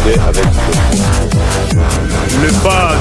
discuter avec le padre.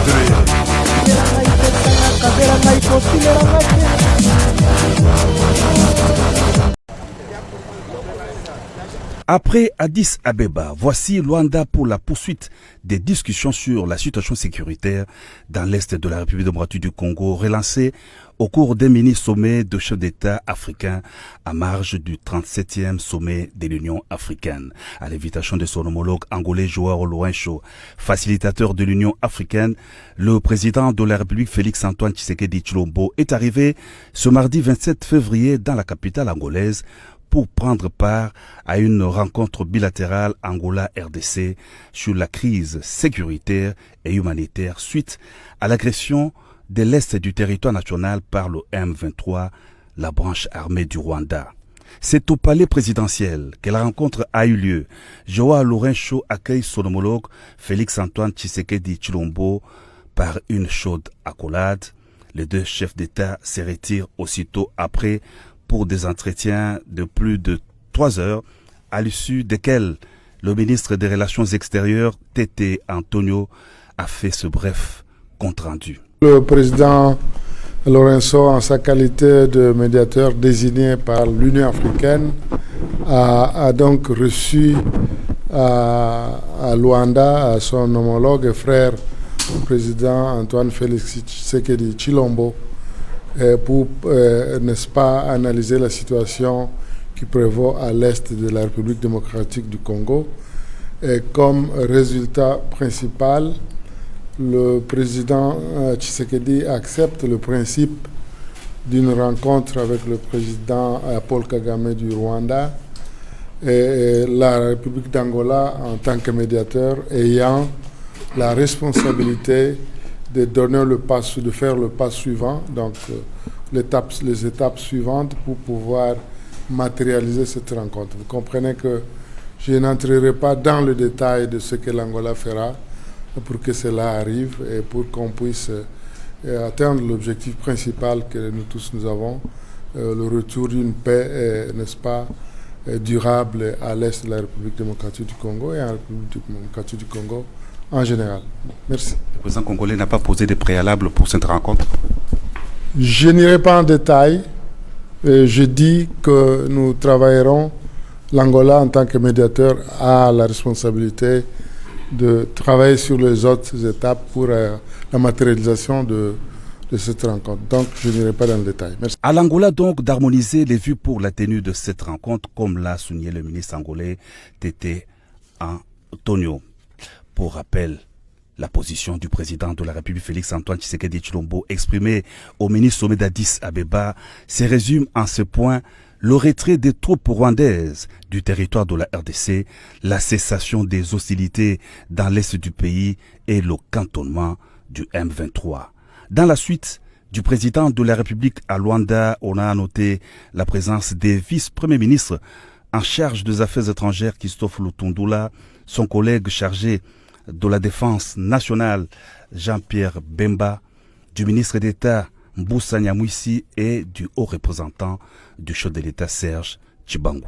Après Addis Abeba, voici Luanda pour la poursuite des discussions sur la situation sécuritaire dans l'est de la République démocratique du Congo, relancée au cours d'un mini-sommet de chefs d'État africains à marge du 37e sommet de l'Union africaine. À l'invitation de son homologue angolais Joao Lourenço, facilitateur de l'Union africaine, le président de la République Félix-Antoine Tshisekedi Tshilombo est arrivé ce mardi 27 février dans la capitale angolaise pour prendre part à une rencontre bilatérale Angola-RDC sur la crise sécuritaire et humanitaire suite à l'agression de l'Est du territoire national par le M23, la branche armée du Rwanda. C'est au palais présidentiel que la rencontre a eu lieu. Joao Lourenço accueille son homologue Félix-Antoine Tshisekedi Tshilombo par une chaude accolade. Les deux chefs d'État se retirent aussitôt après pour des entretiens de plus de 3 heures, à l'issue desquels le ministre des Relations extérieures, Tété Antonio, a fait ce bref compte-rendu. Le président Lourenço, en sa qualité de médiateur désigné par l'Union africaine, a donc reçu à Luanda à son homologue et frère, le président Antoine Félix Tshisekedi Tshilombo, pour, n'est-ce pas, analyser la situation qui prévaut à l'est de la République démocratique du Congo. Et comme résultat principal, le président Tshisekedi accepte le principe d'une rencontre avec le président Paul Kagame du Rwanda et la République d'Angola en tant que médiateur ayant la responsabilité de donner le pas, de faire le pas suivant, donc les étapes suivantes pour pouvoir matérialiser cette rencontre. Vous comprenez que je n'entrerai pas dans le détail de ce que l'Angola fera pour que cela arrive et pour qu'on puisse atteindre l'objectif principal que nous tous nous avons, le retour d'une paix, n'est-ce pas, durable à l'est de la République démocratique du Congo et à la République démocratique du Congo en général. Merci. Le président congolais n'a pas posé de préalable pour cette rencontre? Je n'irai pas en détail. Je dis que nous travaillerons, l'Angola en tant que médiateur a la responsabilité de travailler sur les autres étapes pour la matérialisation de cette rencontre. Donc, je n'irai pas dans le détail. Merci. À l'Angola, donc, d'harmoniser les vues pour la tenue de cette rencontre, comme l'a souligné le ministre angolais Tété Antonio. Pour rappel, la position du président de la République Félix-Antoine Tshisekedi Tshilombo exprimée au mini-sommet d'Addis Abeba se résume en ce point: le retrait des troupes rwandaises du territoire de la RDC, la cessation des hostilités dans l'est du pays et le cantonnement du M23. Dans la suite du président de la République à Luanda, on a noté la présence des vice-premiers ministres en charge des affaires étrangères Christophe Lutundula, son collègue chargé de la Défense nationale Jean-Pierre Bemba, du ministre d'État Mbusa Nyamwisi et du haut représentant du chef de l'État Serge Tshibangou.